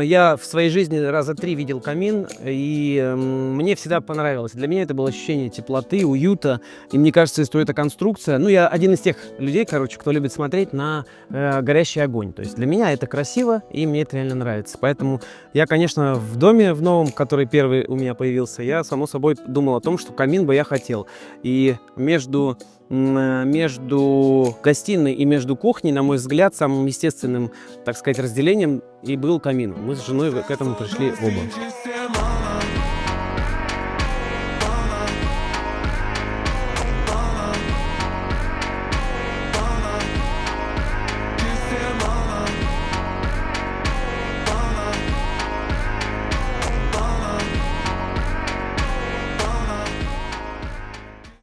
Я в своей жизни раза 3 видел камин, и мне всегда понравилось. Для меня это было ощущение теплоты, уюта. И мне кажется, что эта конструкция... Ну, я один из тех людей, короче, кто любит смотреть на горящий огонь. То есть для меня это красиво, и мне это реально нравится. Поэтому я, конечно, в доме в новом, который первый у меня появился, я, само собой, думал о том, что камин бы я хотел. И между гостиной и между кухней, на мой взгляд, самым естественным, так сказать, разделением и был камин. Мы с женой к этому пришли оба.